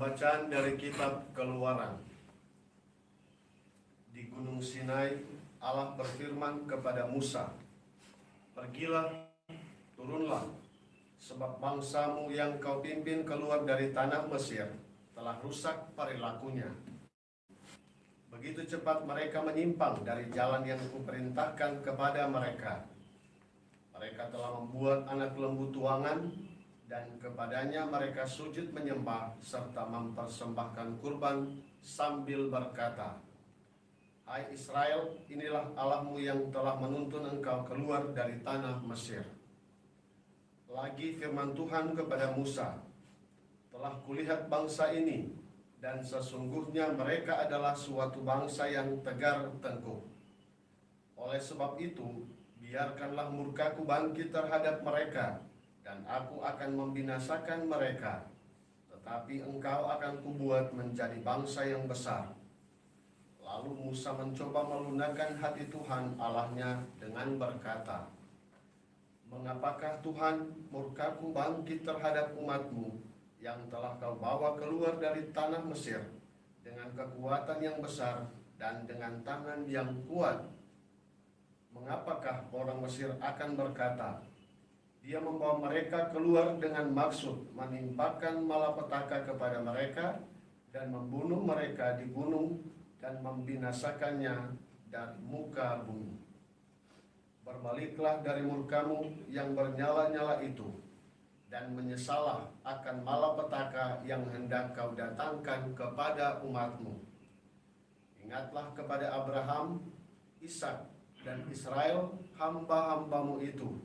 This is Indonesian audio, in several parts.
Pembacaan dari kitab Keluaran. Di Gunung Sinai, Allah berfirman kepada Musa, "Pergilah, turunlah, sebab bangsamu yang kau pimpin keluar dari tanah Mesir telah rusak perilakunya. Begitu cepat mereka menyimpang dari jalan yang kuperintahkan kepada mereka. Mereka telah membuat anak lembu tuangan, dan kepadanya mereka sujud menyembah serta mempersembahkan kurban sambil berkata, 'Hai Israel, inilah Allahmu yang telah menuntun engkau keluar dari tanah Mesir.' Lagi firman Tuhan kepada Musa, 'Telah kulihat bangsa ini, dan sesungguhnya mereka adalah suatu bangsa yang tegar tengkuk. Oleh sebab itu, biarkanlah murkaku bangkit terhadap mereka, dan aku akan membinasakan mereka. Tetapi engkau akan kubuat menjadi bangsa yang besar.' Lalu Musa mencoba melunakkan hati Tuhan Allahnya dengan berkata, 'Mengapakah Tuhan murkaku bangkit terhadap umatmu yang telah kau bawa keluar dari tanah Mesir dengan kekuatan yang besar dan dengan tangan yang kuat? Mengapakah orang Mesir akan berkata, Dia membawa mereka keluar dengan maksud menimpakan malapetaka kepada mereka dan membunuh mereka di gunung dan membinasakannya dari muka bumi. Berbaliklah dari murkamu yang bernyala-nyala itu, dan menyesallah akan malapetaka yang hendak kau datangkan kepada umatmu. Ingatlah kepada Abraham, Ishak, dan Israel, hamba-hambamu itu,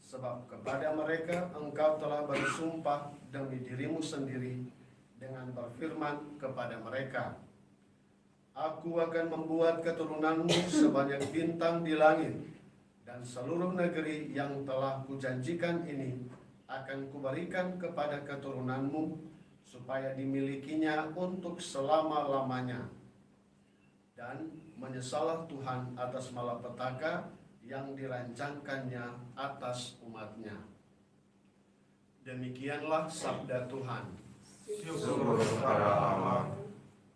sebab kepada mereka engkau telah bersumpah demi dirimu sendiri dengan berfirman kepada mereka, Aku akan membuat keturunanmu sebanyak bintang di langit, dan seluruh negeri yang telah kujanjikan ini akan kuberikan kepada keturunanmu, supaya dimilikinya untuk selama-lamanya. Dan menyesallah Tuhan atas malapetaka yang dirancangkannya atas umatnya." Demikianlah sabda Tuhan. Syukur kepada Allah.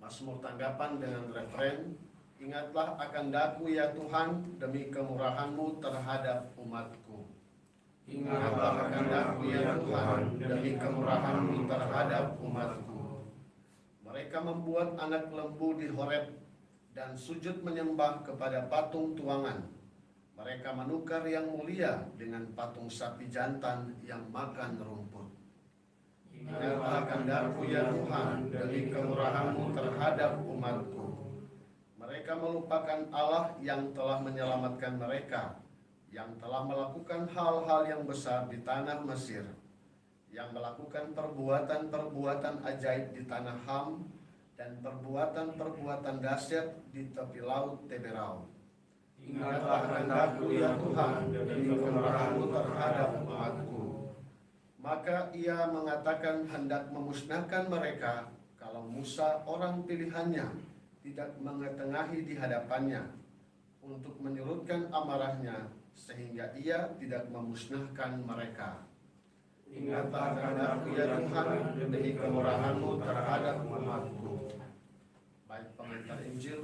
Mazmur tanggapan dengan referen, "Ingatlah akan daku ya Tuhan, demi kemurahan-Mu terhadap umat-Ku." Ingatlah akan daku ya Tuhan, demi kemurahan-Mu terhadap umat-Ku. Mereka membuat anak lembu di Horeb dan sujud menyembah kepada patung tuangan. Mereka menukar yang mulia dengan patung sapi jantan yang makan rumput. Ingatlah akan daku ya Tuhan, demi kemurahan-Mu terhadap umat-Ku. Mereka melupakan Allah yang telah menyelamatkan mereka, yang telah melakukan hal-hal yang besar di tanah Mesir, yang melakukan perbuatan-perbuatan ajaib di tanah Ham, dan perbuatan-perbuatan dahsyat di tepi laut Teberau. Ingatlah akan daku ya Tuhan, demi kemurahan-Mu terhadap umat-Ku. Maka ia mengatakan hendak memusnahkan mereka, kalau Musa orang pilihannya tidak mengetengahi di hadapannya, untuk menyurutkan amarahnya, sehingga ia tidak memusnahkan mereka. Ingatlah akan daku ya Tuhan, demi kemurahan-Mu terhadap umat-Ku. Baik pengantar Injil.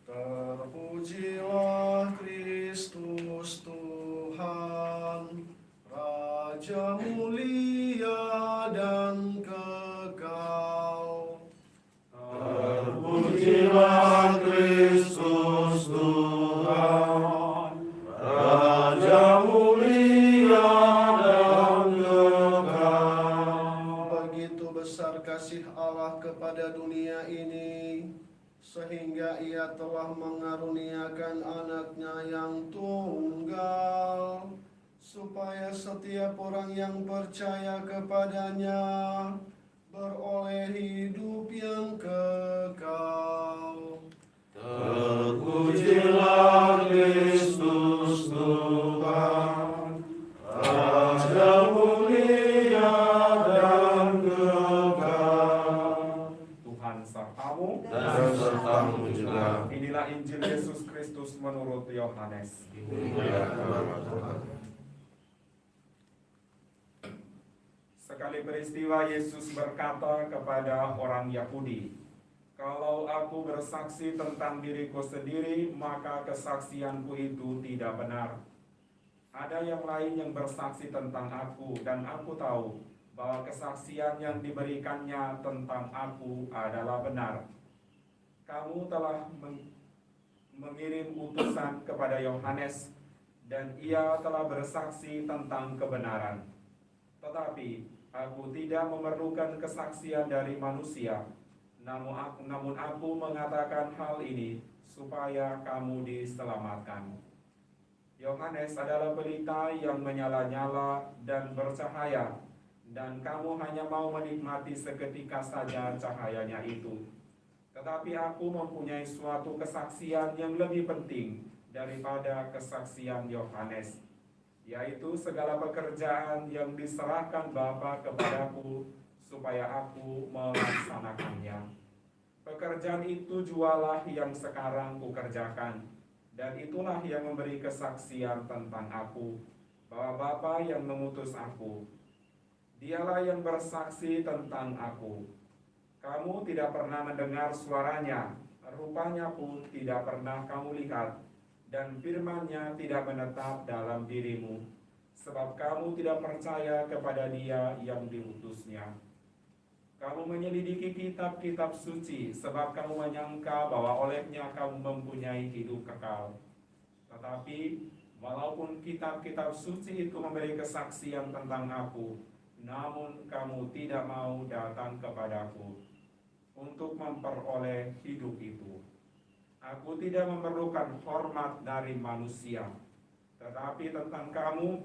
Terpujilah Kristus Tuhan, Raja mulia dan kekal. Terpujilah Kristus Tuhan, Raja mulia dan kekal. Begitu besar kasih Allah kepada dunia ini, sehingga ia telah mengaruniakan anaknya yang tunggal, supaya setiap orang yang percaya kepadanya beroleh hidup yang kekal. Terpujilah Kristus Tuhan, Raja mulia dan kekal. Tuhan sertamu Dan sertamu juga. Inilah Injil Yesus Kristus menurut Yohanes. Dimuliakan nama Tuhan. Sekali peristiwa Yesus berkata kepada orang Yahudi, "Kalau aku bersaksi tentang diriku sendiri, maka kesaksianku itu tidak benar. Ada yang lain yang bersaksi tentang aku, dan aku tahu bahwa kesaksian yang diberikannya tentang aku adalah benar. Kamu telah mengirim utusan kepada Yohanes, dan ia telah bersaksi tentang kebenaran. Tetapi aku tidak memerlukan kesaksian dari manusia, namun aku mengatakan hal ini supaya kamu diselamatkan. Yohanes adalah pelita yang menyala-nyala dan bercahaya, dan kamu hanya mau menikmati seketika saja cahayanya itu. Tetapi aku mempunyai suatu kesaksian yang lebih penting daripada kesaksian Yohanes, yaitu segala pekerjaan yang diserahkan Bapa kepadaku supaya aku melaksanakannya. Pekerjaan itu jualah yang sekarang kukerjakan, dan itulah yang memberi kesaksian tentang aku, bahwa Bapa yang mengutus aku, Dialah yang bersaksi tentang aku. Kamu tidak pernah mendengar suaranya, rupanya pun tidak pernah kamu lihat, dan firman-Nya tidak menetap dalam dirimu, sebab kamu tidak percaya kepada Dia yang diutusnya. Kamu menyelidiki kitab-kitab suci, sebab kamu menyangka bahwa olehnya kamu mempunyai hidup kekal. Tetapi, walaupun kitab-kitab suci itu memberi kesaksian tentang aku, namun kamu tidak mau datang kepadaku untuk memperoleh hidup itu. Aku tidak memerlukan hormat dari manusia, tetapi tentang kamu,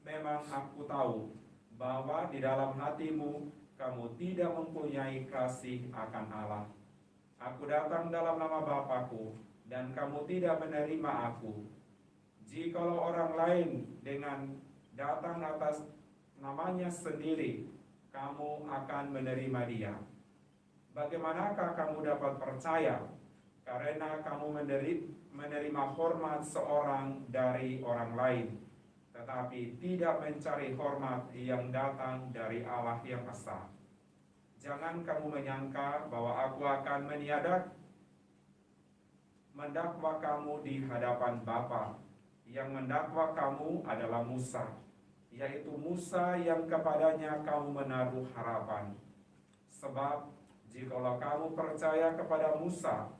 memang aku tahu bahwa di dalam hatimu kamu tidak mempunyai kasih akan Allah. Aku datang dalam nama Bapakku, dan kamu tidak menerima aku. Jikalau orang lain dengan datang atas namanya sendiri, kamu akan menerima dia. Bagaimanakah kamu dapat percaya karena kamu menerima hormat seorang dari orang lain, tetapi tidak mencari hormat yang datang dari Allah yang esa? Jangan kamu menyangka bahwa aku akan mendakwa kamu di hadapan Bapa. Yang mendakwa kamu adalah Musa, yaitu Musa yang kepadanya kamu menaruh harapan. Sebab jikalau kamu percaya kepada Musa,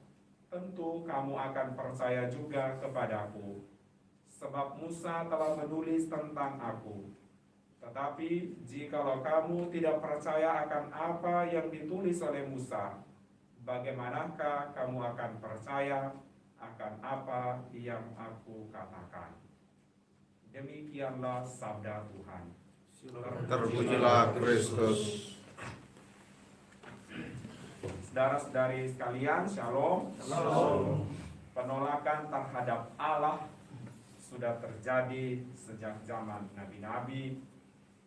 tentu kamu akan percaya juga kepadaku, sebab Musa telah menulis tentang aku. Tetapi jikalau kamu tidak percaya akan apa yang ditulis oleh Musa, bagaimanakah kamu akan percaya akan apa yang aku katakan? Demikianlah sabda Tuhan. Terpujilah Kristus. Saudara-saudari sekalian, shalom. Shalom. Penolakan terhadap Allah sudah terjadi sejak zaman nabi-nabi.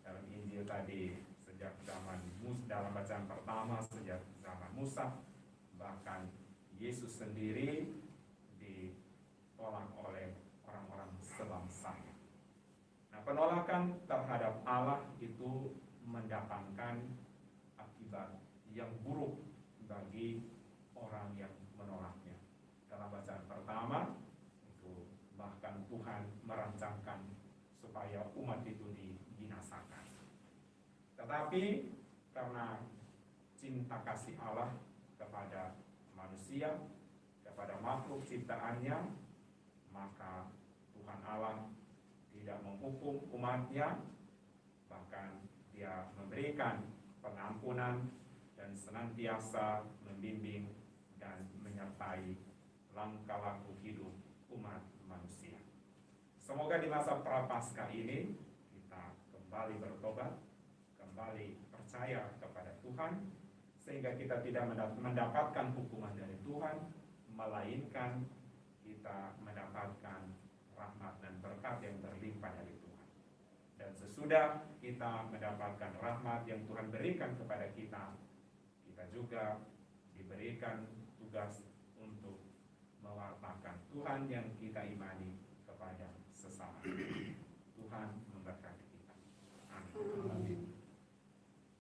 Dalam Injil tadi, sejak zaman Musa, dalam bacaan pertama sejak zaman Musa, bahkan Yesus sendiri ditolak oleh orang-orang sebangsanya. Nah, penolakan terhadap Allah itu mendatangkan akibat yang buruk bagi orang yang menolaknya. Dalam bacaan pertama itu bahkan Tuhan merancangkan supaya umat itu dibinasakan. Tetapi karena cinta kasih Allah kepada manusia, kepada makhluk ciptaannya, maka Tuhan Allah tidak menghukum umatnya, bahkan Dia memberikan pengampunan dan senantiasa membimbing dan menyertai langkah laku hidup umat manusia. Semoga di masa Prapaskah ini kita kembali bertobat, kembali percaya kepada Tuhan, sehingga kita tidak mendapatkan hukuman dari Tuhan, melainkan kita mendapatkan rahmat dan berkat yang berlimpah dari Tuhan. Dan sesudah kita mendapatkan rahmat yang Tuhan berikan kepada kita, kita juga diberikan tugas untuk mewartakan Tuhan yang kita imani kepada sesama. Tuhan